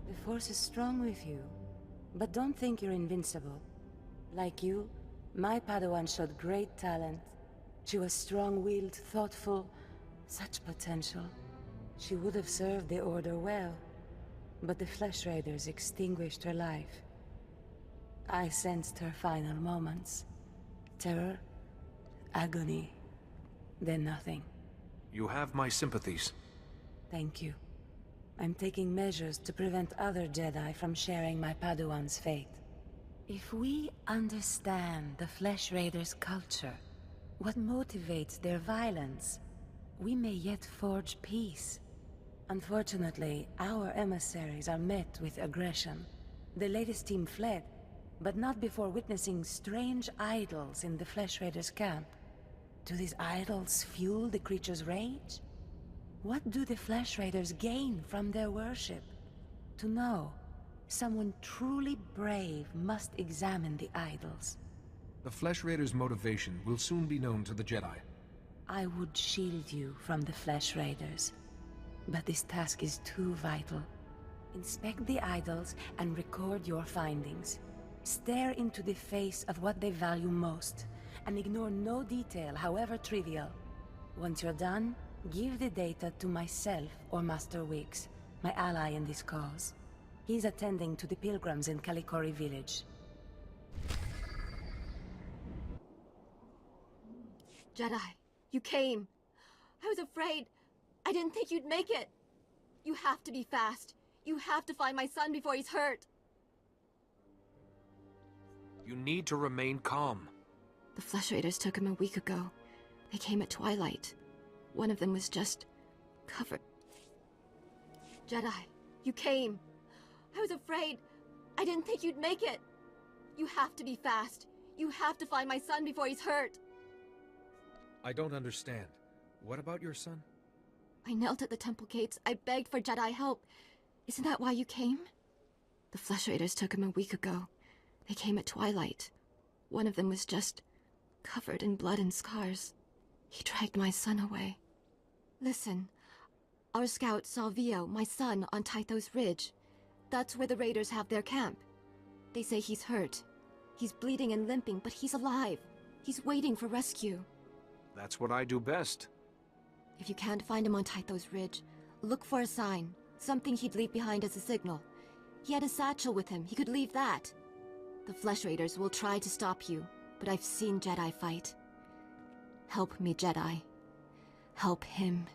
The Force is strong with you, but don't think you're invincible. Like you, my Padawan showed great talent. She was strong-willed, thoughtful, such potential. She would have served the Order well, but the Flesh Raiders extinguished her life. I sensed her final moments. Terror, agony, then nothing. You have my sympathies. Thank you. I'm taking measures to prevent other Jedi from sharing my Padawan's fate. If we understand the Flesh Raiders' culture, what motivates their violence, we may yet forge peace. Unfortunately, our emissaries are met with aggression. The latest team fled, but not before witnessing strange idols in the Flesh Raiders' camp. Do these idols fuel the creature's rage? What do the Flesh Raiders gain from their worship? To know, someone truly brave must examine the idols. The Flesh Raiders' motivation will soon be known to the Jedi. I would shield you from the Flesh Raiders, but this task is too vital. Inspect the idols and record your findings. Stare into the face of what they value most, and ignore no detail, however trivial. Once you're done, give the data to myself or Master Wix, my ally in this cause. He's attending to the pilgrims in Kalikori village. Jedi, you came. I was afraid. I didn't think you'd make it. You have to be fast. You have to find my son before he's hurt. You need to remain calm. The Flesh Raiders took him a week ago. They came at twilight. One of them was just covered. Jedi, you came. I was afraid. I didn't think you'd make it. You have to be fast. You have to find my son before he's hurt. I don't understand. What about your son? I knelt at the temple gates. I begged for Jedi help. Isn't that why you came? The Flesh Raiders took him a week ago. They came at twilight. One of them was just covered in blood and scars. He dragged my son away. Listen, our scout saw Vio, my son, on Tythos Ridge. That's where the Raiders have their camp. They say he's hurt. He's bleeding and limping, but he's alive. He's waiting for rescue. That's what I do best. If you can't find him on Tythos Ridge, look for a sign. Something he'd leave behind as a signal. He had a satchel with him. He could leave that. The Flesh Raiders will try to stop you, but I've seen Jedi fight. Help me, Jedi. Help him.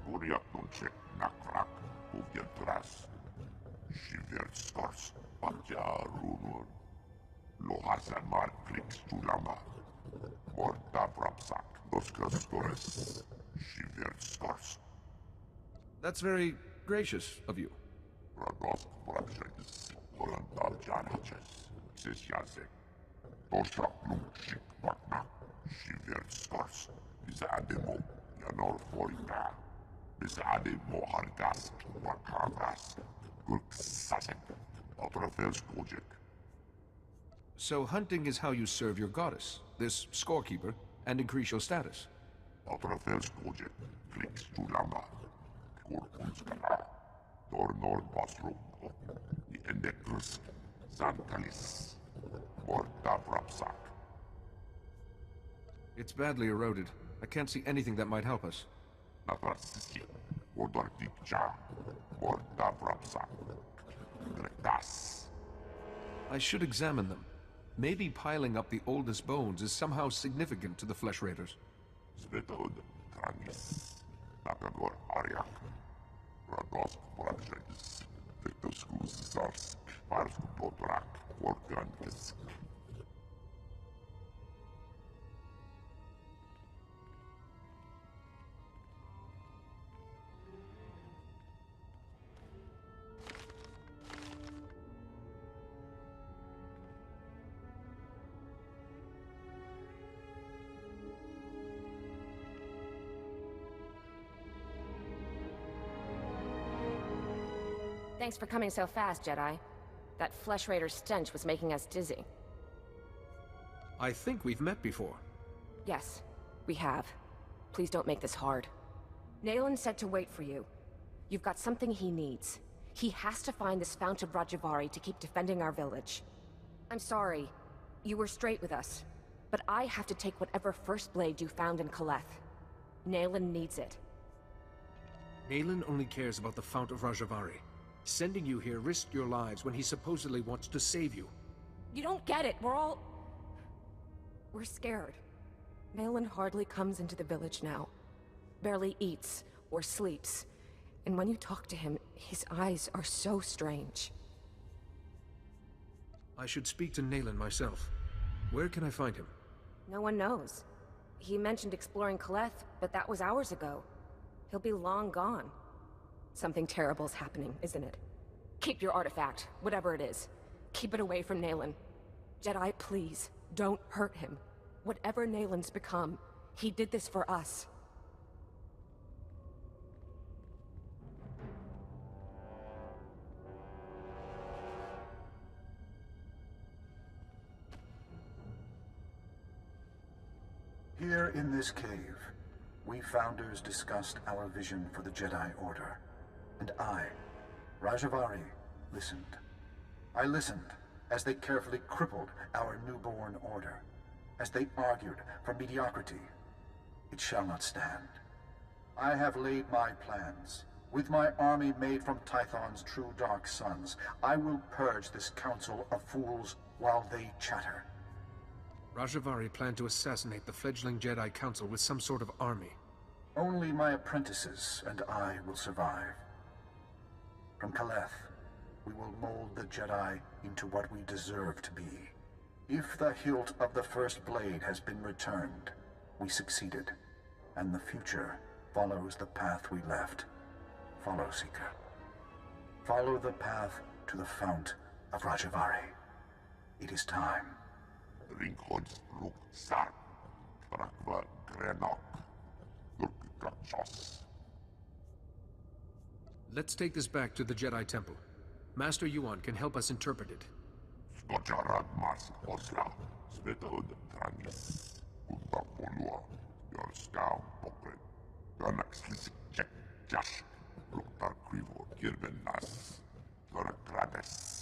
Skoriatunche nakrak uvientras. Shiverstors patjarunur. Lohasamar krikstulama. Morta brapsak. Doskastores. Shiverstors. That's very gracious of you. Radosk brapshakis. Orantal janaches. Sisjase. Toshak lumchik patna. Shiverstors. Bisademo. Yanor forina. Bisademo hargas. Wakavas. Gurksasek. Otrafels project. So hunting is how you serve your goddess, this scorekeeper, and increase your status. Otrafels project. Flix to lamba. Korkunskala. Tornor basrum. The endekrus. Santalis. Morta brapsak. It's badly eroded. I can't see anything that might help us. Navrasisi. Odortikcha. Morta brapsak. Gretas. I should examine them. Maybe piling up the oldest bones is somehow significant to the Flesh Raiders. Svetod. Trangis. Nakagor Aryak. Radosk Brabshakis. Victoskus Zarsk. Parsk Potrak. Workankisk. Thanks for coming so fast, Jedi. That Flesh Raider stench was making us dizzy. I think we've met before. Yes, we have. Please don't make this hard. Nayland said to wait for you. You've got something he needs. He has to find this Fount of Rajavari to keep defending our village. I'm sorry. You were straight with us. But I have to take whatever First Blade you found in Kaleth. Nayland needs it. Nayland only cares about the Fount of Rajavari. Sending you here risked your lives when he supposedly wants to save you. You don't get it. We're scared. Nayland hardly comes into the village now. Barely eats or sleeps. And when you talk to him, his eyes are so strange. I should speak to Nayland myself. Where can I find him? No one knows. He mentioned exploring Kaleth, but that was hours ago. He'll be long gone. Something terrible's happening, isn't it? Keep your artifact, whatever it is. Keep it away from Nayland. Jedi, please, don't hurt him. Whatever Nayland's become, he did this for us. Here in this cave, we Founders discussed our vision for the Jedi Order. And I, Rajavari, listened. I listened as they carefully crippled our newborn order, as they argued for mediocrity. It shall not stand. I have laid my plans. With my army made from Tython's true dark sons, I will purge this council of fools while they chatter. Rajavari planned to assassinate the fledgling Jedi Council with some sort of army. Only my apprentices and I will survive. From Kaleth, we will mold the Jedi into what we deserve to be. If the hilt of the First Blade has been returned, we succeeded, and the future follows the path we left. Follow, Seeker. Follow the path to the Fount of Rajavari. It is time. Ringhorns Ruk Sar. Trakva Grenok. Lurkikachos. Let's take this back to the Jedi Temple. Master Yuan can help us interpret it. Skojarad Mask Osla. Svetod Trangis. Kunta Polua. Yorskau Pokren. Ganax Lisik Jek Jash. Luktar Krivo Kirben Nas. Gorakrades.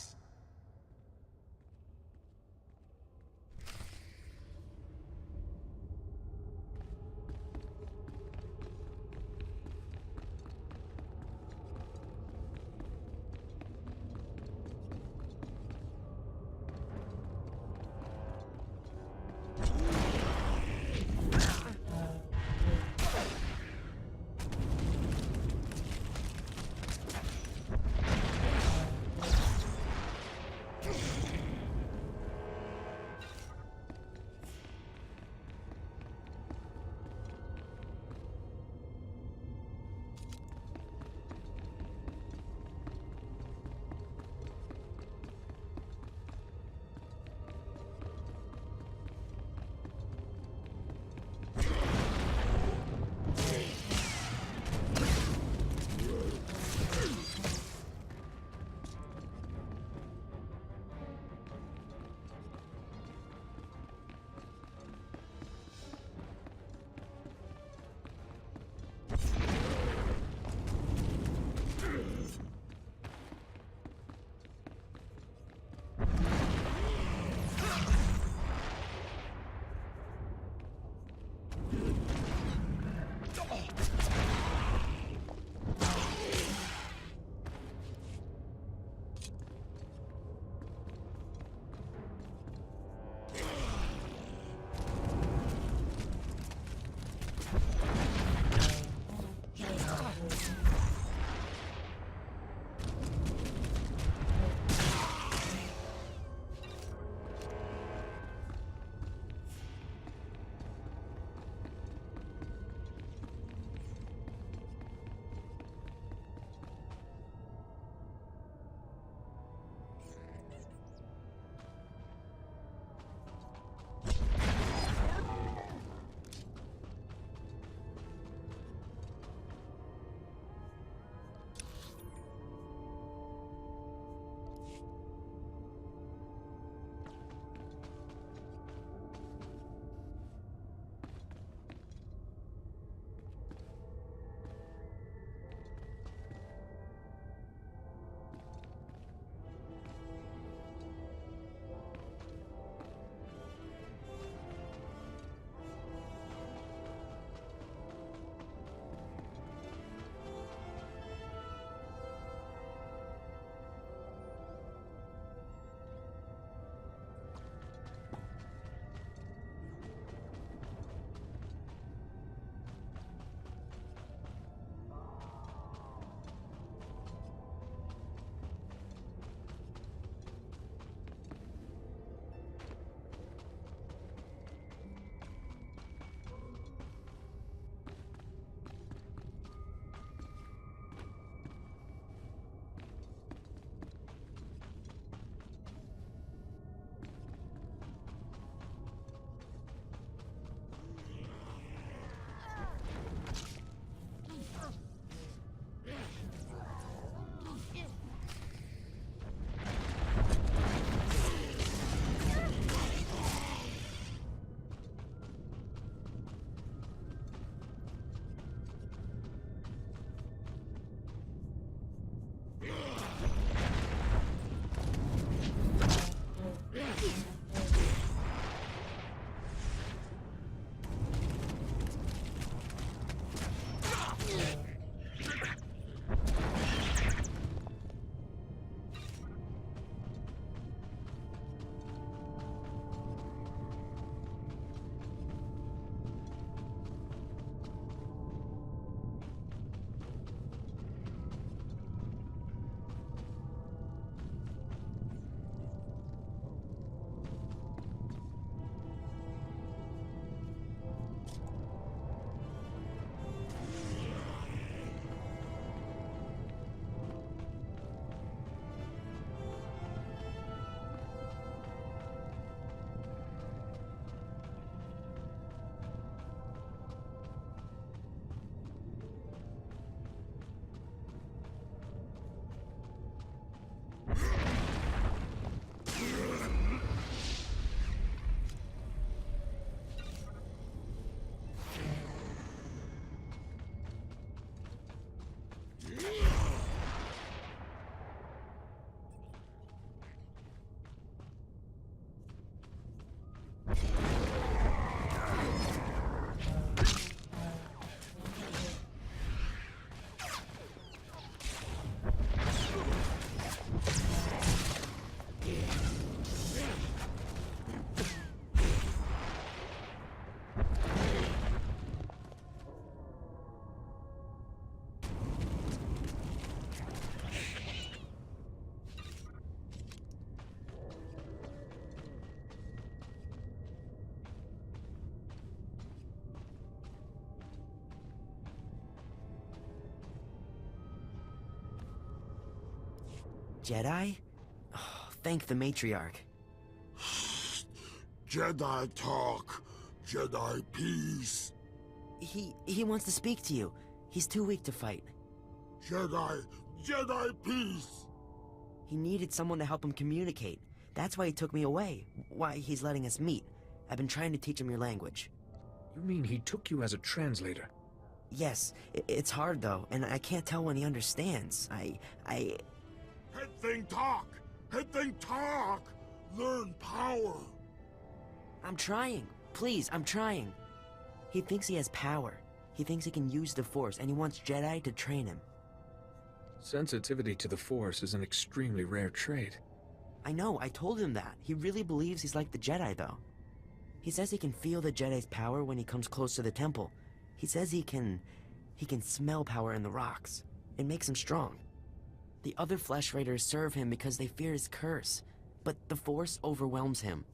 Jedi? Oh, thank the matriarch. Jedi talk. Jedi peace. He wants to speak to you. He's too weak to fight. Jedi peace. He needed someone to help him communicate. That's why he took me away. Why he's letting us meet. I've been trying to teach him your language. You mean he took you as a translator? Yes, it's hard though, and I can't tell when he understands. Head thing talk. Head thing talk. Learn power. I'm trying. Please, I'm trying. He thinks he has power. He thinks he can use the Force, and he wants Jedi to train him. Sensitivity to the Force is an extremely rare trait. I know, I told him that. He really believes he's like the Jedi, though. He says he can feel the Jedi's power when he comes close to the temple. He says he can smell power in the rocks. It makes him strong. The other Flesh Raiders serve him because they fear his curse. But the Force overwhelms him.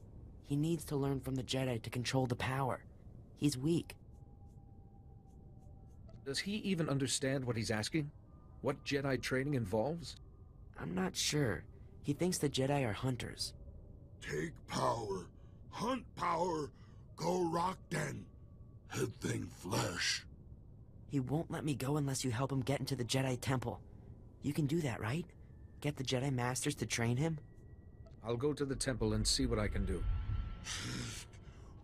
He needs to learn from the Jedi to control the power. He's weak. Does he even understand what he's asking? What Jedi training involves? I'm not sure. He thinks the Jedi are hunters. Take power. Hunt power. Go rock den. Head thing flesh. He won't let me go unless you help him get into the Jedi Temple. You can do that, right? Get the Jedi Masters to train him? I'll go to the temple and see what I can do.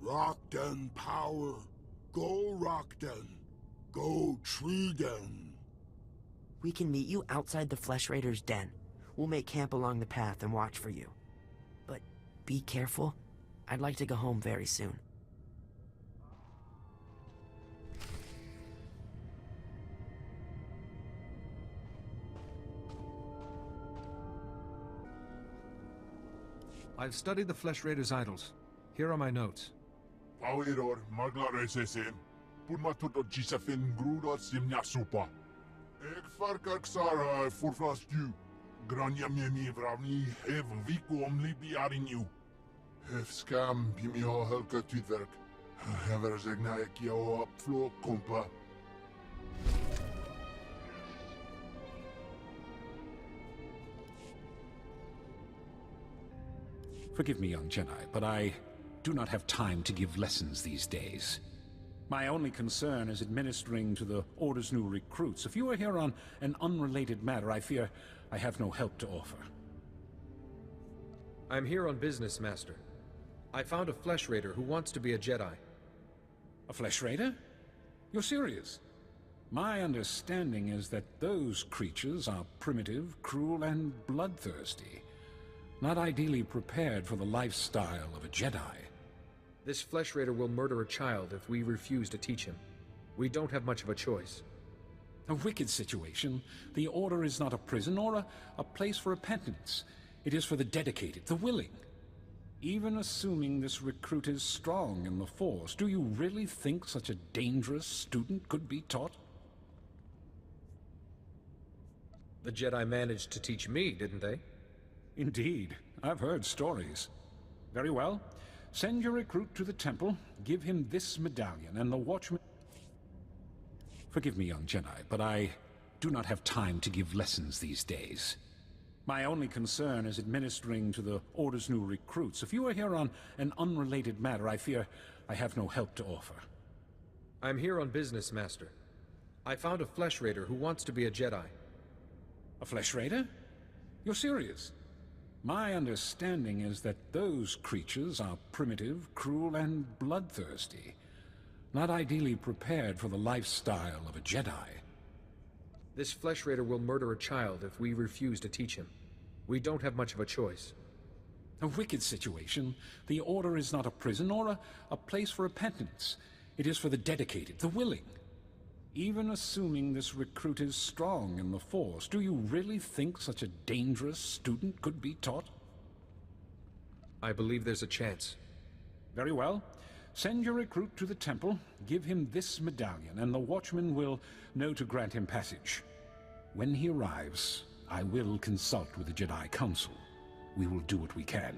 Rock den power. Go rock den. Go tree den. We can meet you outside the Flesh Raiders' den. We'll make camp along the path and watch for you. But be careful. I'd like to go home very soon. I've studied the Flesh Raiders' idols. Here are my notes. Pauiror maglaresesem. Purmatut gisafin grudor simnya supa. Ek farkak sara furflasku. Granyamemi vravni hev viku omlibi arinju. Hef skam bimio helka tutwerk. Hever zegna ek jo opflo kompa. Forgive me, young Jedi, but I do not have time to give lessons these days. My only concern is administering to the Order's new recruits. If you are here on an unrelated matter, I fear I have no help to offer. I'm here on business, Master. I found a Flesh Raider who wants to be a Jedi. A Flesh Raider? You're serious? My understanding is that those creatures are primitive, cruel, and bloodthirsty. Not ideally prepared for the lifestyle of a Jedi. This Flesh Raider will murder a child if we refuse to teach him. We don't have much of a choice. A wicked situation. The Order is not a prison or a place for repentance. It is for the dedicated, the willing. Even assuming this recruit is strong in the Force, do you really think such a dangerous student could be taught? The Jedi managed to teach me, didn't they? Indeed. I've heard stories. Very well. Send your recruit to the temple, give him this medallion, and the watchman... Forgive me, young Jedi, but I do not have time to give lessons these days. My only concern is administering to the Order's new recruits. If you are here on an unrelated matter, I fear I have no help to offer. I'm here on business, Master. I found a Flesh Raider who wants to be a Jedi. A Flesh Raider? You're serious? My understanding is that those creatures are primitive, cruel, and bloodthirsty. Not ideally prepared for the lifestyle of a Jedi. This Flesh Raider will murder a child if we refuse to teach him. We don't have much of a choice. A wicked situation. The Order is not a prison or a place for repentance. It is for the dedicated, the willing. Even assuming this recruit is strong in the Force, do you really think such a dangerous student could be taught? I believe there's a chance. Very well. Send your recruit to the temple, give him this medallion, and the watchman will know to grant him passage. When he arrives, I will consult with the Jedi Council. We will do what we can.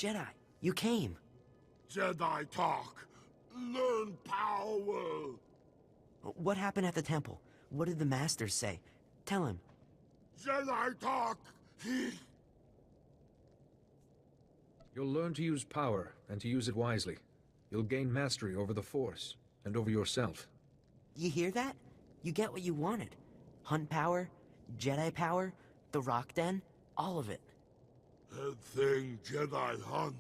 Jedi, you came. Jedi talk. Learn power. What happened at the temple? What did the Masters say? Tell him. Jedi talk. You'll learn to use power, and to use it wisely. You'll gain mastery over the Force, and over yourself. You hear that? You get what you wanted. Hunt power, Jedi power, the Rock Den, all of it. Head thing Jedi hunt.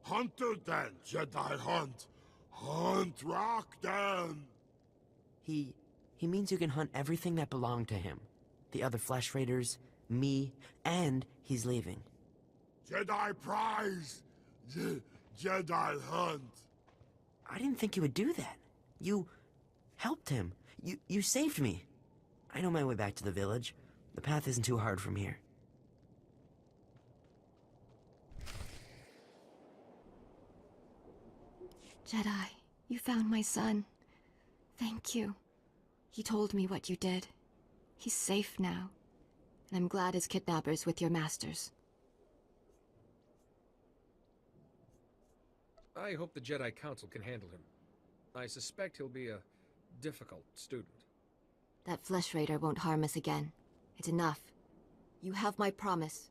Hunter Den Jedi hunt. Hunt Rock Den. He means you can hunt everything that belonged to him. The other Flesh Raiders, me, and he's leaving. Jedi prize. Jedi hunt. I didn't think you would do that. You helped him. You saved me. I know my way back to the village. The path isn't too hard from here. Jedi, you found my son. Thank you. He told me what you did. He's safe now. And I'm glad his kidnapper's with your masters. I hope the Jedi Council can handle him. I suspect he'll be a difficult student. That Flesh Raider won't harm us again. It's enough. You have my promise.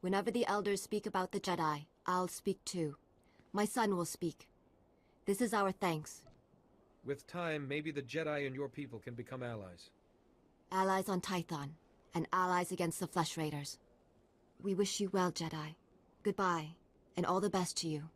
Whenever the Elders speak about the Jedi, I'll speak too. My son will speak. This is our thanks. With time, maybe the Jedi and your people can become allies. Allies on Tython, and allies against the Flesh Raiders. We wish you well, Jedi. Goodbye, and all the best to you.